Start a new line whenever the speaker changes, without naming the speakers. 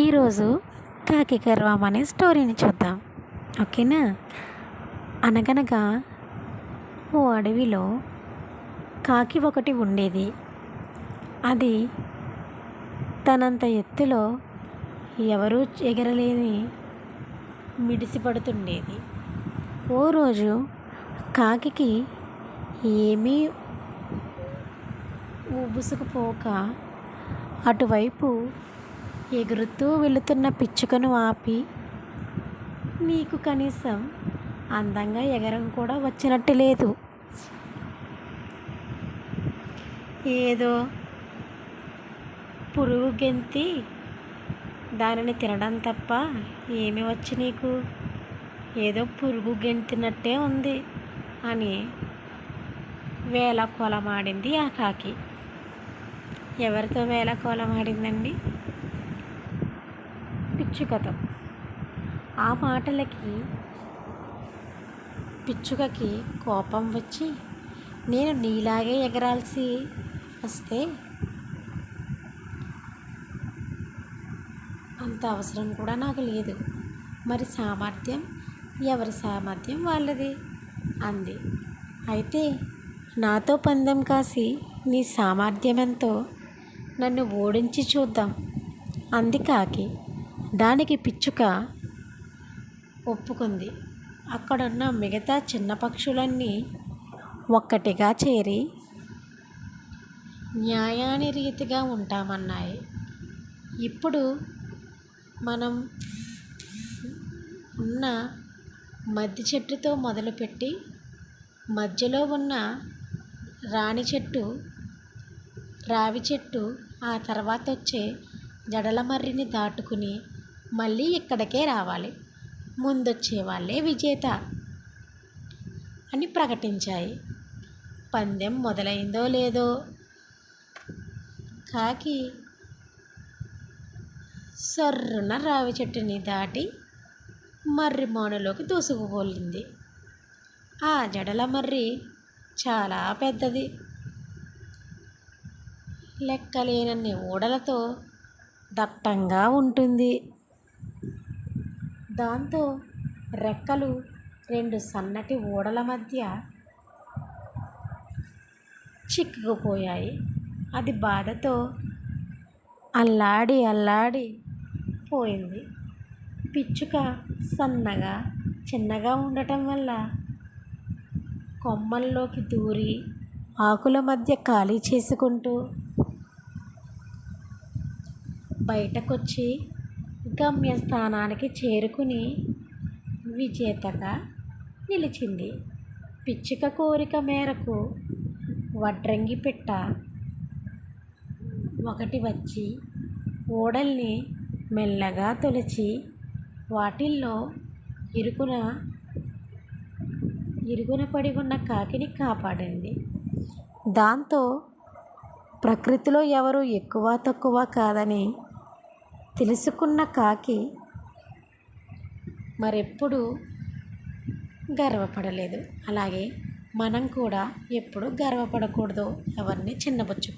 ఈరోజు కాకి గర్వం అనే స్టోరీని చూద్దాం. ఓకేనా. అనగనగా ఓ అడవిలో కాకి ఒకటి ఉండేది. అది తనంత ఎత్తులో ఎవరూ ఎగరలేని మిడిసిపడుతుండేది. ఓ రోజు కాకికి ఏమీ ఊబుసుకుపోక అటువైపు ఎగురుతూ వెళుతున్న పిచ్చుకను ఆపి, నీకు కనీసం అందంగా ఎగరం కూడా వచ్చినట్టు లేదు, ఏదో పురుగు గెంతి దానిని తినడం తప్ప ఏమి వచ్చి నీకు, ఏదో పురుగు గెంతినట్టే ఉంది అని వేళకోళమాడింది ఆ కాకి. ఎవరితో వేళకోళమాడిందండి? పిచ్చుకతో. ఆ మాటలకి పిచ్చుకకి కోపం వచ్చి, నేను నీలాగే ఎగరాల్సి వస్తే అంత అవసరం కూడా నాకు లేదు, మరి సామర్థ్యం ఎవరి సామర్థ్యం వాళ్ళది అంది. అయితే నాతో పందెం కాసి నీ సామర్థ్యం ఎంతో నన్ను ఓడించి చూద్దాం అంది కాకి. దానికి పిచ్చుక ఒప్పుకుంది. అక్కడున్న మిగతా చిన్న పక్షులన్నీ ఒక్కటిగా చేరి న్యాయాన్ని రీతిగా ఉంటామన్నాయి. ఇప్పుడు మనం ఉన్న మద్ది చెట్టుతో మొదలుపెట్టి మధ్యలో ఉన్న రావి చెట్టు ఆ తర్వాత వచ్చే జడలమర్రిని దాటుకుని మళ్ళీ ఇక్కడికే రావాలి, ముందొచ్చే వాళ్ళే విజేత అని ప్రకటించాయి. పందెం మొదలైందో లేదో కాకి సర్రున రావి చెట్టుని దాటి మర్రి మానులోకి దూసుకుపోయింది. ఆ జడలమర్రి చాలా పెద్దది. లెక్కలేనన్ని ఊడలతో దట్టంగా ఉంటుంది. దాంతో రెక్కలు రెండు సన్నటి ఊడల మధ్య చిక్కుకుపోయాయి. అది బాధతో అల్లాడి పోయింది. పిచ్చుక సన్నగా చిన్నగా ఉండటం వల్ల కొమ్మల్లోకి దూరి ఆకుల మధ్య ఖాళీ చేసుకుంటూ బయటకొచ్చి గమ్యస్థానానికి చేరుకుని విజేతగా నిలిచింది. పిచ్చుక కోరిక మేరకు వడ్రంగి పిట్ట ఒకటి వచ్చి ఓడల్ని మెల్లగా తొలిచి వాటిల్లో ఇరుగున పడి ఉన్న కాకిని కాపాడింది. దాంతో ప్రకృతిలో ఎవరు ఎక్కువ తక్కువ కాదని తెలుసుకున్న కాకి మరెప్పుడు గర్వపడలేదు. అలాగే మనం కూడా ఎప్పుడు గర్వపడకూడదు, ఎవరిని చిన్నబుచ్చుకూడదు.